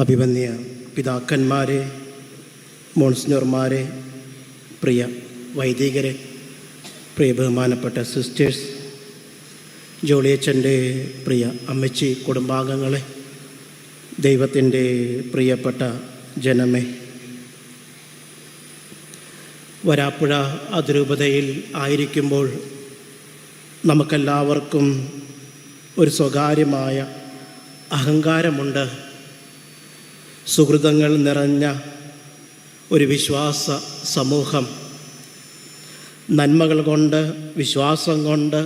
അഭിമന്യ പിതാക്കന്മാരെ, മോൺസിഞ്ഞോർമാരെ, പ്രിയ വൈദികരെ, പ്രിയ ബഹുമാനപ്പെട്ട സിസ്റ്റേഴ്സ്, ജോളിയച്ചൻ്റെ പ്രിയ അമ്മച്ചി കുടുംബാംഗങ്ങളെ, ദൈവത്തിൻ്റെ പ്രിയപ്പെട്ട ജനമേ, വരാപ്പുഴ അതിരൂപതയിൽ ആയിരിക്കുമ്പോൾ നമുക്കെല്ലാവർക്കും ഒരു സ്വകാര്യമായ അഹങ്കാരമുണ്ട്. സുഹൃതങ്ങൾ നിറഞ്ഞ ഒരു വിശ്വാസ സമൂഹം, നന്മകൾ കൊണ്ട്, വിശ്വാസം കൊണ്ട്,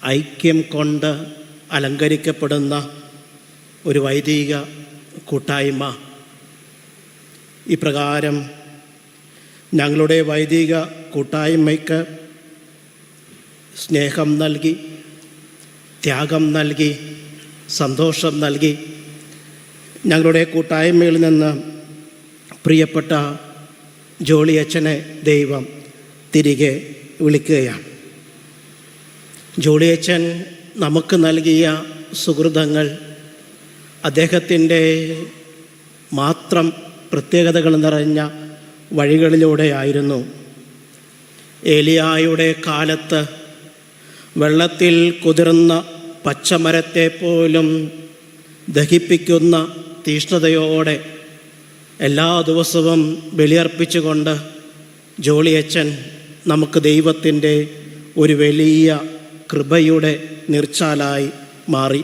ഐക്യം കൊണ്ട് അലങ്കരിക്കപ്പെടുന്ന ഒരു വൈദിക കൂട്ടായ്മ. ഇപ്രകാരം ഞങ്ങളുടെ വൈദിക കൂട്ടായ്മയ്ക്ക് സ്നേഹം നൽകി, ത്യാഗം നൽകി, സന്തോഷം നൽകി ഞങ്ങളുടെ കൂട്ടായ്മയിൽ നിന്ന് പ്രിയപ്പെട്ട ജോളിയച്ചനെ ദൈവം തിരികെ വിളിക്കുകയാണ്. ജോളിയച്ചൻ നമുക്ക് നൽകിയ സുഹൃതങ്ങൾ അദ്ദേഹത്തിൻ്റെ മാത്രം പ്രത്യേകതകൾ നിറഞ്ഞ വഴികളിലൂടെയായിരുന്നു. ഏലിയായുടെ കാലത്ത് വെള്ളത്തിൽ കുതിർന്ന പച്ചമരത്തെ പോലും ദഹിപ്പിക്കുന്ന തീഷ്ണതയോടെ എല്ലാ ദിവസവും ബലിയർപ്പിച്ചുകൊണ്ട് ജോളിയച്ചൻ നമുക്ക് ദൈവത്തിൻ്റെ ഒരു വലിയ കൃപയുടെ നീർച്ചാലായി മാറി.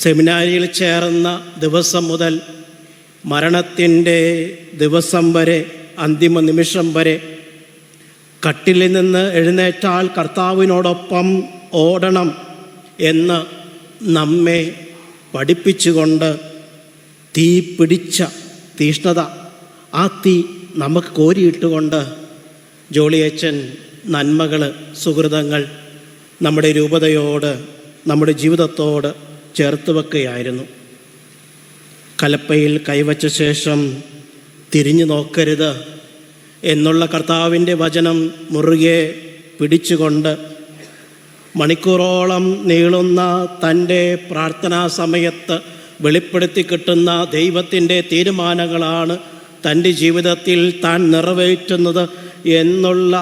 സെമിനാരിയിൽ ചേർന്ന ദിവസം മുതൽ മരണത്തിൻ്റെ ദിവസം വരെ, അന്തിമ നിമിഷം വരെ, കട്ടിലിൽ നിന്ന് എഴുന്നേറ്റാൽ കർത്താവിനോടൊപ്പം ഓടണം എന്ന് നമ്മെ പഠിപ്പിച്ചുകൊണ്ട് തീ പിടിച്ച തീഷ്ണത, ആ തീ നമുക്ക് കോരിയിട്ടുകൊണ്ട് ജോളിയച്ചൻ നന്മകൾ, സുഹൃതങ്ങൾ നമ്മുടെ രൂപതയോട്, നമ്മുടെ ജീവിതത്തോട് ചേർത്ത് വെക്കുകയായിരുന്നു. കലപ്പയിൽ കൈവച്ച ശേഷം തിരിഞ്ഞു നോക്കരുത് എന്നുള്ള കർത്താവിൻ്റെ വചനം മുറുകെ പിടിച്ചുകൊണ്ട് മണിക്കൂറോളം നീളുന്ന തൻ്റെ പ്രാർത്ഥനാ സമയത്ത് വെളിപ്പെടുത്തി കിട്ടുന്ന ദൈവത്തിൻ്റെ തീരുമാനങ്ങളാണ് തൻ്റെ ജീവിതത്തിൽ താൻ നിറവേറ്റുന്നത് എന്നുള്ള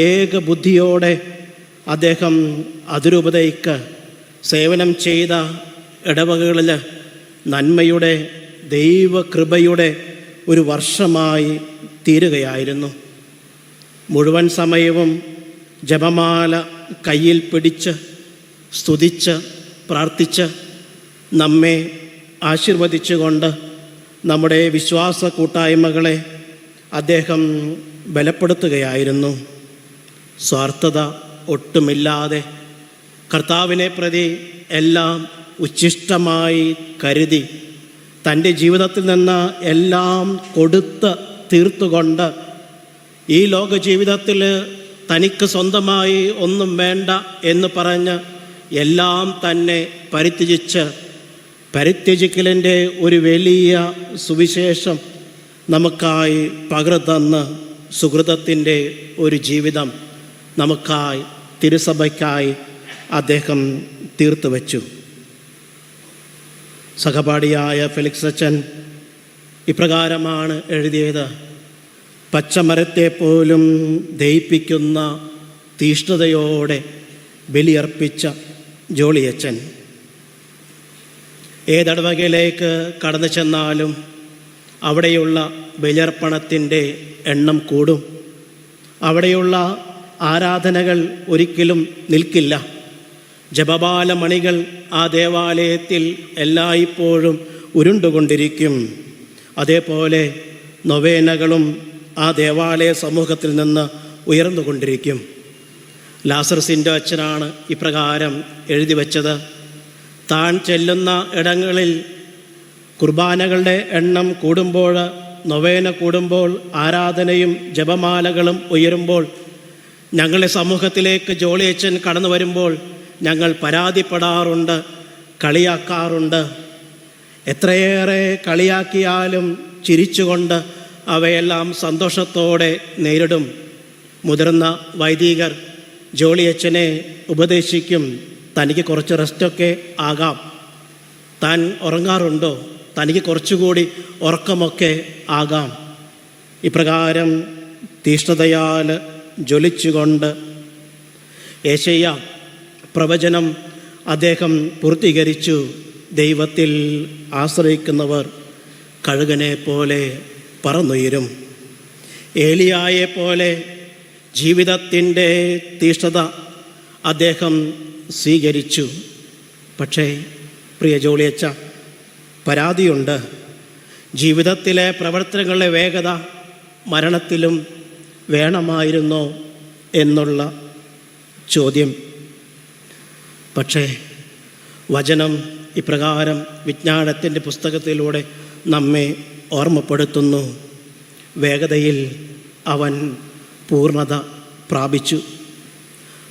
ഏക ബുദ്ധിയോടെ അദ്ദേഹം അതിരൂപതയ്ക്ക് സേവനം ചെയ്ത ഇടവകകളിൽ നന്മയുടെ, ദൈവകൃപയുടെ ഒരു വർഷമായി തീരുകയായിരുന്നു. മുഴുവൻ സമയവും ജപമാല കയ്യിൽ പിടിച്ച് സ്തുതിച്ച് പ്രാർത്ഥിച്ച് നമ്മെ ആശീർവദിച്ചുകൊണ്ട് നമ്മുടെ വിശ്വാസ കൂട്ടായ്മകളെ അദ്ദേഹം ബലപ്പെടുത്തുകയായിരുന്നു. സ്വാർത്ഥത ഒട്ടുമില്ലാതെ കർത്താവിനെ പ്രതി എല്ലാം ഉച്ഛിഷ്ടമായി കരുതി തൻ്റെ ജീവിതത്തിൽ നിന്ന് എല്ലാം കൊടുത്ത് തീർത്തുകൊണ്ട് ഈ ലോക ജീവിതത്തിൽ തനിക്ക് സ്വന്തമായി ഒന്നും വേണ്ട എന്ന് പറഞ്ഞ് എല്ലാം തന്നെ പരിത്യജിക്കലിൻ്റെ ഒരു വലിയ സുവിശേഷം നമുക്കായി പകർത്തന്ന് സുഹൃതത്തിൻ്റെ ഒരു ജീവിതം നമുക്കായി, തിരുസഭയ്ക്കായി അദ്ദേഹം തീർത്തു വച്ചു. സഹപാഠിയായ ഫെലിക്സ് അച്ഛൻ ഇപ്രകാരമാണ് എഴുതിയത്: പച്ചമരത്തെ പോലും ദഹിപ്പിക്കുന്ന തീഷ്ണതയോടെ ബലിയർപ്പിച്ച ജോളിയച്ചൻ. ഏതടവകയിലേക്ക് കടന്നു ചെന്നാലും അവിടെയുള്ള ബലിയർപ്പണത്തിൻ്റെ എണ്ണം കൂടും. അവിടെയുള്ള ആരാധനകൾ ഒരിക്കലും നിൽക്കില്ല. ജപമാല മണികൾ ആ ദേവാലയത്തിൽ എല്ലായ്പ്പോഴും ഉരുണ്ടുകൊണ്ടിരിക്കും. അതേപോലെ നൊവേനകളും ആ ദേവാലയ സമൂഹത്തിൽ നിന്ന് ഉയർന്നുകൊണ്ടിരിക്കും. ലാസറസിൻ്റെ അച്ഛനാണ് ഇപ്രകാരം എഴുതി വച്ചത്: താൻ ചെല്ലുന്ന ഇടങ്ങളിൽ കുർബാനകളുടെ എണ്ണം കൂടുമ്പോൾ, നൊവേന കൂടുമ്പോൾ, ആരാധനയും ജപമാലകളും ഉയരുമ്പോൾ, ഞങ്ങളുടെ സമൂഹത്തിലേക്ക് ജോളിയച്ചൻ കടന്നു വരുമ്പോൾ ഞങ്ങൾ പരാതിപ്പെടാറുണ്ട്, കളിയാക്കാറുണ്ട്. എത്രയേറെ കളിയാക്കിയാലും ചിരിച്ചുകൊണ്ട് അവയെല്ലാം സന്തോഷത്തോടെ നേരിടും. മുതിർന്ന വൈദികർ ജോളിയച്ചനെ ഉപദേശിക്കും, തനിക്ക് കുറച്ച് റെസ്റ്റൊക്കെ ആകാം, താൻ ഉറങ്ങാറുണ്ടോ, തനിക്ക് കുറച്ചുകൂടി ഉറക്കമൊക്കെ ആകാം. ഇപ്രകാരം തീഷ്ണതയാൽ ജ്വലിച്ചുകൊണ്ട് യെശയ്യാ പ്രവചനം അദ്ദേഹം പൂർത്തീകരിച്ചു. ദൈവത്തിൽ ആശ്രയിക്കുന്നവർ കഴുകനെ പോലെ പറന്നുയരും. ഏലിയായെ പോലെ ജീവിതത്തിൻ്റെ തീഷ്ണത അദ്ദേഹം സ്വീകരിച്ചു. പക്ഷേ പ്രിയ ജോളിയച്ച, പരാതിയുണ്ട്. ജീവിതത്തിലെ പ്രവർത്തനങ്ങളുടെ വേഗത മരണത്തിലും വേണമായിരുന്നോ എന്നുള്ള ചോദ്യം. പക്ഷേ വചനം ഇപ്രകാരം വിജ്ഞാനത്തിൻ്റെ പുസ്തകത്തിലൂടെ നമ്മെ ഓർമ്മപ്പെടുത്തുന്നു. വേഗതയിൽ അവൻ പൂർണ്ണത പ്രാപിച്ചു.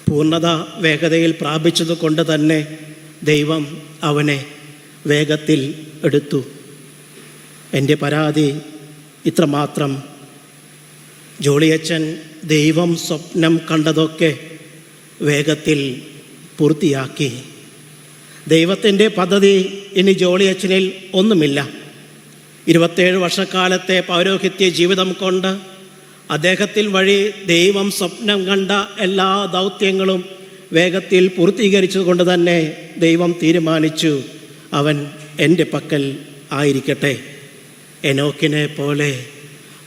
പൂർണ്ണത വേഗതയിൽ പ്രാപിച്ചത് കൊണ്ട് തന്നെ ദൈവം അവനെ വേഗത്തിൽ എടുത്തു. എൻ്റെ പരാതി ഇത്രമാത്രം. ജോളിയച്ചൻ ദൈവം സ്വപ്നം കണ്ടതൊക്കെ വേഗത്തിൽ പൂർത്തിയാക്കി. ദൈവത്തിൻ്റെ പദ്ധതി ഇനി ജോളിയച്ചനിൽ ഒന്നുമില്ല. 27 വർഷക്കാലത്തെ പൗരോഹിത്യ ജീവിതം കൊണ്ട് അദ്ദേഹത്തിൽ വഴി ദൈവം സ്വപ്നം കണ്ട എല്ലാ ദൗത്യങ്ങളും വേഗത്തിൽ പൂർത്തീകരിച്ചതുകൊണ്ട് തന്നെ ദൈവം തീരുമാനിച്ചു, അവൻ എൻ്റെ പക്കൽ ആയിരിക്കട്ടെ. എനോക്കിനെ പോലെ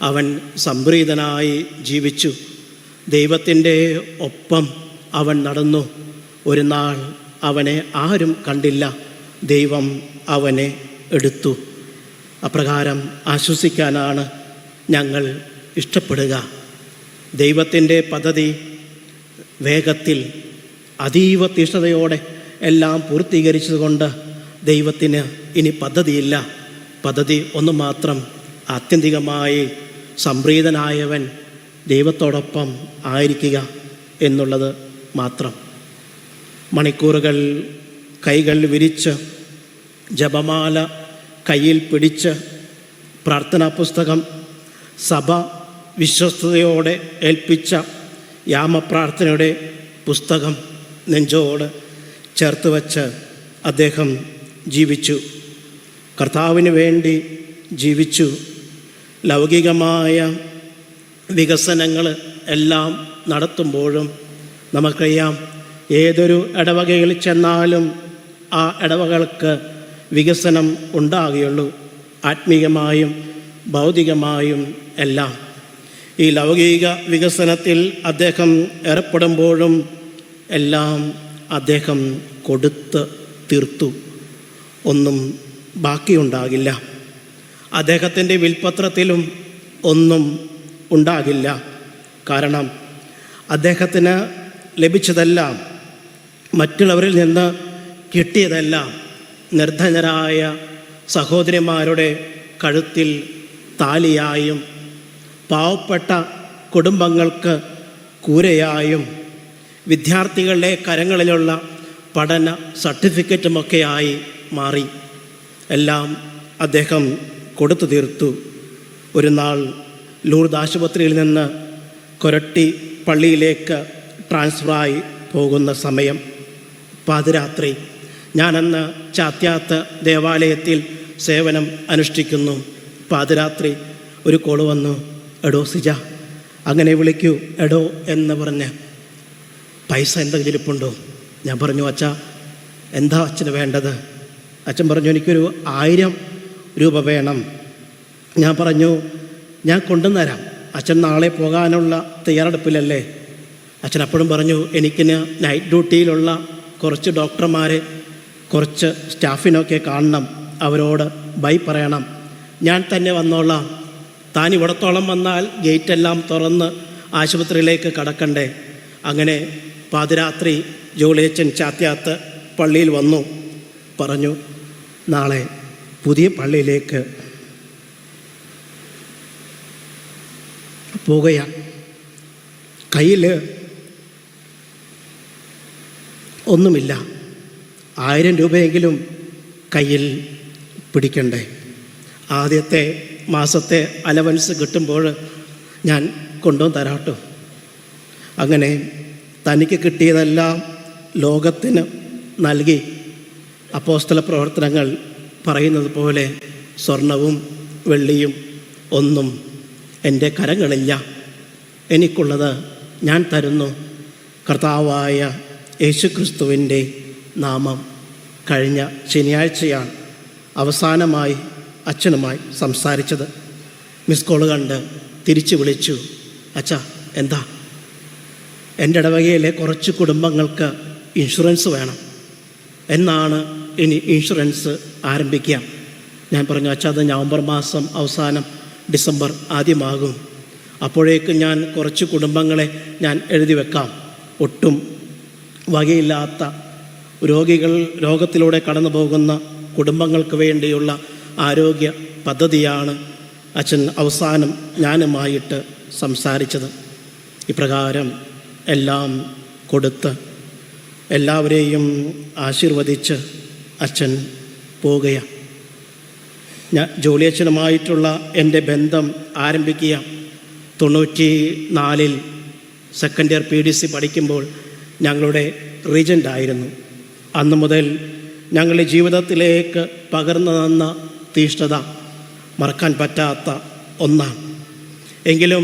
അവൻ സംപ്രീതനായി ജീവിച്ചു. ദൈവത്തിൻ്റെ ഒപ്പം അവൻ നടന്നു. ഒരു നാൾ അവനെ ആരും കണ്ടില്ല. ദൈവം അവനെ എടുത്തു. അപ്രകാരം ആശ്വസിക്കാനാണ് ഞങ്ങൾ ഇഷ്ടപ്പെടുക. ദൈവത്തിൻ്റെ പദ്ധതി വേഗത്തിൽ അതീവ തീഷ്ണതയോടെ എല്ലാം പൂർത്തീകരിച്ചതുകൊണ്ട് ദൈവത്തിന് ഇനി പദ്ധതിയില്ല. പദ്ധതി ഒന്ന് മാത്രം, ആത്യന്തികമായി സംപ്രീതനായവൻ ദൈവത്തോടൊപ്പം ആയിരിക്കുക എന്നുള്ളത് മാത്രം. മണിക്കൂറുകൾ കൈകൾ വിരിച്ച് ജപമാല കയ്യിൽ പിടിച്ച് പ്രാർത്ഥനാ പുസ്തകം സഭ വിശ്വസ്തയോടെ ഏൽപ്പിച്ച യാമപ്രാർത്ഥനയുടെ പുസ്തകം നെഞ്ചോട് ചേർത്ത് വച്ച് അദ്ദേഹം ജീവിച്ചു. കർത്താവിന് വേണ്ടി ജീവിച്ചു. ലൗകികമായ വികസനങ്ങൾ എല്ലാം നടത്തുമ്പോഴും നമുക്കറിയാം, ഏതൊരു ഇടവകയിൽ ചെന്നാലും ആ ഇടവകൾക്ക് വികസനം ഉണ്ടാകുകയുള്ളൂ, ആത്മീയമായും ഭൗതികമായും എല്ലാം. ഈ ലൗകിക വികസനത്തിൽ അദ്ദേഹം ഏർപ്പെടുമ്പോഴും എല്ലാം അദ്ദേഹം കൊടുത്ത് തീർത്തു. ഒന്നും ബാക്കിയുണ്ടാകില്ല. അദ്ദേഹത്തിൻ്റെ വിൽപ്പത്രത്തിലും ഒന്നും ഉണ്ടാകില്ല. കാരണം അദ്ദേഹത്തിന് ലഭിച്ചതെല്ലാം, മറ്റുള്ളവരിൽ നിന്ന് കിട്ടിയതെല്ലാം നിർധനരായ സഹോദരിമാരുടെ കഴുത്തിൽ താലിയായും പാവപ്പെട്ട കുടുംബങ്ങൾക്ക് കൂരയായും വിദ്യാർത്ഥികളുടെ കരങ്ങളിലുള്ള പഠന സർട്ടിഫിക്കറ്റുമൊക്കെയായി മാറി. എല്ലാം അദ്ദേഹം കൊടുത്തു തീർത്തു. ഒരു നാൾ ലൂർദ് ആശുപത്രിയിൽ നിന്ന് കൊരട്ടി പള്ളിയിലേക്ക് ട്രാൻസ്ഫറായി പോകുന്ന സമയം, പാതിരാത്രി. ഞാനന്ന് ചാത്യാത്ത് ദേവാലയത്തിൽ സേവനം അനുഷ്ഠിക്കുന്നു. പാതിരാത്രി ഒരു കോള് വന്നു. എടോ സിജ, അങ്ങനെ വിളിക്കൂ എടോ എന്ന് പറഞ്ഞ്. പൈസ എന്തെങ്കിലും ഇരിപ്പുണ്ടോ? ഞാൻ പറഞ്ഞു, അച്ഛാ എന്താ അച്ഛന് വേണ്ടത്? അച്ഛൻ പറഞ്ഞു, എനിക്കൊരു 1000 രൂപ വേണം. ഞാൻ പറഞ്ഞു, ഞാൻ കൊണ്ടുവന്നരാം. അച്ഛൻ നാളെ പോകാനുള്ള തയ്യാറെടുപ്പിലല്ലേ? അച്ഛൻ അപ്പോഴും പറഞ്ഞു, എനിക്കിന് നൈറ്റ് ഡ്യൂട്ടിയിലുള്ള കുറച്ച് ഡോക്ടർമാരെ, കുറച്ച് സ്റ്റാഫിനൊക്കെ കാണണം, അവരോട് ബൈ പറയണം. ഞാൻ തന്നെ വന്നോളാം. താൻ ഇവിടത്തോളം വന്നാൽ ഗേറ്റെല്ലാം തുറന്ന് ആശുപത്രിയിലേക്ക് കടക്കണ്ടേ? അങ്ങനെ പാതിരാത്രി ജോളിയച്ചൻ ചാത്യാത്ത് പള്ളിയിൽ വന്നു. പറഞ്ഞു, നാളെ പുതിയ പള്ളിയിലേക്ക് പോകുകയാണ്. കയ്യിൽ ഒന്നുമില്ല. 1000 രൂപയെങ്കിലും കയ്യിൽ പിടിക്കണ്ടേ? ആദ്യത്തെ മാസത്തെ അലവൻസ് കിട്ടുമ്പോൾ ഞാൻ കൊണ്ടുവന്ന് തരാട്ടോ. അങ്ങനെ തനിക്ക് കിട്ടിയതെല്ലാം ലോകത്തിന് നൽകി. അപ്പോസ്തല പ്രവർത്തനങ്ങൾ പറയുന്നത് പോലെ സ്വർണവും വെള്ളിയും ഒന്നും എൻ്റെ കരങ്ങളില്ല. എനിക്കുള്ളത് ഞാൻ തരുന്നു. കർത്താവായ യേശുക്രിസ്തുവിൻ്റെ നാമം. കഴിഞ്ഞ ശനിയാഴ്ചയാണ് അവസാനമായി അച്ഛനുമായി സംസാരിച്ചത്. മിസ് കോൾ കണ്ട് തിരിച്ചു വിളിച്ചു. അച്ഛാ, എന്താ? എൻ്റെ ഇടവകയിലെ കുറച്ച് കുടുംബങ്ങൾക്ക് ഇൻഷുറൻസ് വേണം. എന്നാണ് ഇനി ഇൻഷുറൻസ് ആരംഭിക്കുക? ഞാൻ പറഞ്ഞു, അച്ഛാ, അത് നവംബർ മാസം അവസാനം ഡിസംബർ ആദ്യമാകും. അപ്പോഴേക്കും ഞാൻ കുറച്ച് കുടുംബങ്ങളെ ഞാൻ എഴുതി വെക്കാം. ഒട്ടും വകയില്ലാത്ത രോഗത്തിലൂടെ കടന്നു പോകുന്ന കുടുംബങ്ങൾക്ക് വേണ്ടിയുള്ള ആരോഗ്യ പദ്ധതിയാണ് അച്ഛൻ അവസാനം ഞാനുമായിട്ട് സംസാരിച്ചത്. ഇപ്രകാരം എല്ലാം കൊടുത്ത് എല്ലാവരെയും ആശീർവദിച്ച് അച്ഛൻ പോവുകയാണ്. ഞാൻ ജോലിയച്ഛനുമായിട്ടുള്ള എൻ്റെ ബന്ധം ആരംഭിക്കുക 94 സെക്കൻഡ് ഇയർ PDC പഠിക്കുമ്പോൾ ഞങ്ങളുടെ റീജൻ്റായിരുന്നു. അന്നു മുതൽ ഞങ്ങളുടെ ജീവിതത്തിലേക്ക് പകർന്നു തന്ന തീഷ്ണത മറക്കാൻ പറ്റാത്ത ഒന്നാണ്. എങ്കിലും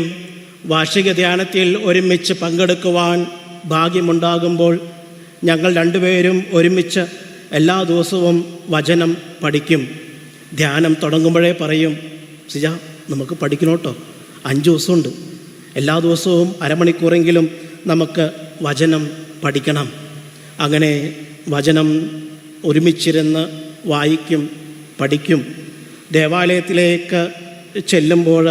വാർഷിക ധ്യാനത്തിൽ ഒരുമിച്ച് പങ്കെടുക്കുവാൻ ഭാഗ്യമുണ്ടാകുമ്പോൾ ഞങ്ങൾ രണ്ടുപേരും ഒരുമിച്ച് എല്ലാ ദിവസവും വചനം പഠിക്കും. ധ്യാനം തുടങ്ങുമ്പോഴേ പറയും, സിജ, നമുക്ക് പഠിക്കണോട്ടോ, 5 ദിവസമുണ്ട്, എല്ലാ ദിവസവും അരമണിക്കൂറെങ്കിലും നമുക്ക് വചനം പഠിക്കണം. അങ്ങനെ വചനം ഒരുമിച്ചിരുന്ന് വായിക്കും, പഠിക്കും. ദേവാലയത്തിലേക്ക് ചെല്ലുമ്പോൾ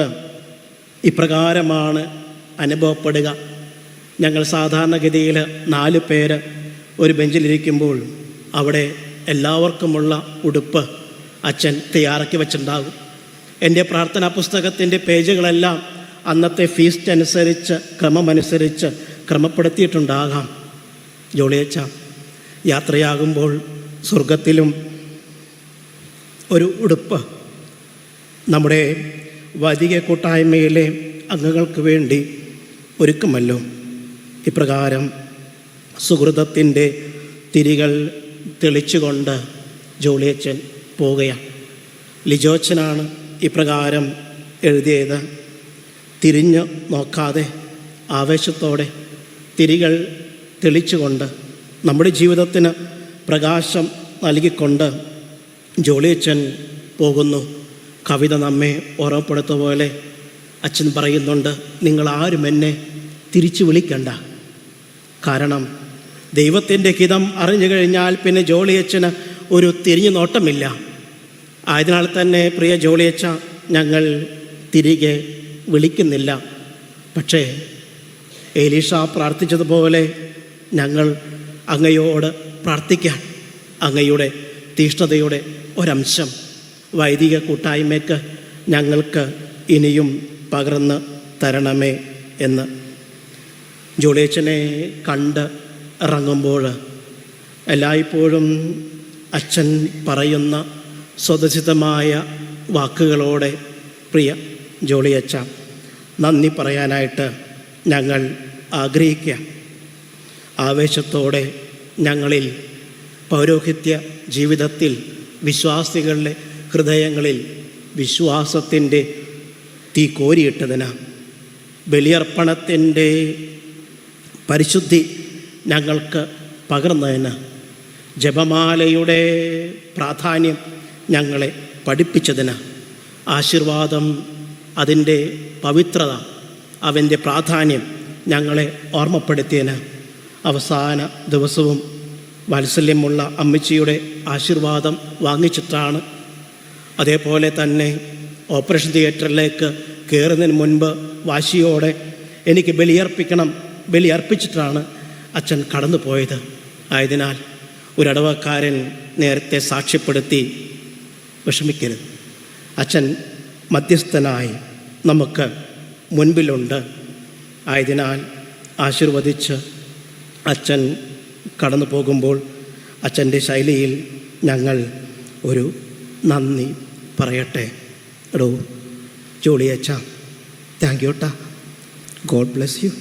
ഇപ്രകാരമാണ് അനുഭവപ്പെടുക. ഞങ്ങൾ സാധാരണഗതിയിൽ 4 പേര് ഒരു ബെഞ്ചിലിരിക്കുമ്പോൾ അവിടെ എല്ലാവർക്കുമുള്ള ഉടുപ്പ് അച്ഛൻ തയ്യാറാക്കി വെച്ചിട്ടുണ്ടാകും. എൻ്റെ പ്രാർത്ഥനാ പുസ്തകത്തിൻ്റെ പേജുകളെല്ലാം അന്നത്തെ ഫീസ്റ്റ് അനുസരിച്ച് ക്രമമനുസരിച്ച് ക്രമപ്പെടുത്തിയിട്ടുണ്ടാകാം. ജോളിയച്ച യാത്രയാകുമ്പോൾ സ്വർഗത്തിലും ഒരു ഉടുപ്പ് നമ്മുടെ വൈദിക കൂട്ടായ്മയിലെ അംഗങ്ങൾക്ക് വേണ്ടി ഒരുക്കുമല്ലോ. ഇപ്രകാരം സുഹൃതത്തിൻ്റെ തിരികൾ തെളിച്ചുകൊണ്ട് ജോളിയച്ചൻ പോവുകയാണ്. ലിജോച്ചനാണ് ഇപ്രകാരം എഴുതിയത്. തിരിഞ്ഞു നോക്കാതെ ആവേശത്തോടെ തിരികൾ തെളിച്ചുകൊണ്ട് നമ്മുടെ ജീവിതത്തിന് പ്രകാശം നൽകിക്കൊണ്ട് ജോളിയച്ചൻ പോകുന്നു. കവിത നമ്മെ ഓർമ്മപ്പെടുത്ത പോലെ അച്ഛൻ പറയുന്നുണ്ട്, നിങ്ങളാരും എന്നെ തിരിച്ചു വിളിക്കണ്ട. കാരണം ദൈവത്തിൻ്റെ ഹിതം അറിഞ്ഞു കഴിഞ്ഞാൽ പിന്നെ ജോളിയച്ചന് ഒരു തിരിഞ്ഞു നോട്ടമില്ല. ആയതിനാൽ തന്നെ പ്രിയ ജോളിയച്ച, ഞങ്ങൾ തിരികെ വിളിക്കുന്നില്ല. പക്ഷേ എലീഷ പ്രാർത്ഥിച്ചതുപോലെ ഞങ്ങൾ അങ്ങയോട് പ്രാർത്ഥിക്കാൻ അങ്ങയുടെ തീഷ്ണതയുടെ ഒരംശം വൈദിക കൂട്ടായ്മയ്ക്ക് ഞങ്ങൾക്ക് ഇനിയും പകർന്ന് തരണമേ എന്ന്. ജോളിയച്ചനെ കണ്ട് ഇറങ്ങുമ്പോൾ എല്ലായ്പ്പോഴും അച്ഛൻ പറയുന്ന സ്വതസിദ്ധമായ വാക്കുകളോടെ പ്രിയ ജോളിയച്ച നന്ദി പറയാനായിട്ട് ഞങ്ങൾ ആഗ്രഹിക്കുക. ആവേശത്തോടെ ഞങ്ങളിൽ പൗരോഹിത്യ ജീവിതത്തിൽ വിശ്വാസികളുടെ ഹൃദയങ്ങളിൽ വിശ്വാസത്തിൻ്റെ തീ കോരിയിട്ടതിന്, ബലിയർപ്പണത്തിൻ്റെ പരിശുദ്ധി ഞങ്ങൾക്ക് പകർന്നതിന്, ജപമാലയുടെ പ്രാധാന്യം ഞങ്ങളെ പഠിപ്പിച്ചതിന്, ആശീർവാദം അതിൻ്റെ പവിത്രത അവൻ്റെ പ്രാധാന്യം ഞങ്ങളെ ഓർമ്മപ്പെടുത്തിയതിന്, അവസാന ദിവസവും വാത്സല്യമുള്ള അമ്മച്ചിയുടെ ആശീർവാദം വാങ്ങിച്ചിട്ടാണ്, അതേപോലെ തന്നെ ഓപ്പറേഷൻ തിയേറ്ററിലേക്ക് കയറുന്നതിന് മുൻപ് വാശിയോടെ എനിക്ക് ബലിയർപ്പിക്കണം, ബലിയർപ്പിച്ചിട്ടാണ് അച്ഛൻ കടന്നു പോയത്. ആയതിനാൽ ഒരടവക്കാരൻ നേരത്തെ സാക്ഷ്യപ്പെടുത്തി വിഷമിക്കരുത്. അച്ഛൻ മധ്യസ്ഥനായി നമുക്ക് മുൻപിലുണ്ട്. ആയതിനാൽ ആശീർവദിച്ച് അച്ഛൻ കടന്നു പോകുമ്പോൾ അച്ഛൻ്റെ ശൈലിയിൽ ഞങ്ങൾ ഒരു നന്ദി പറയട്ടെ. എടോ ജോളിയച്ച, താങ്ക് യു ട്ടാ. God bless you.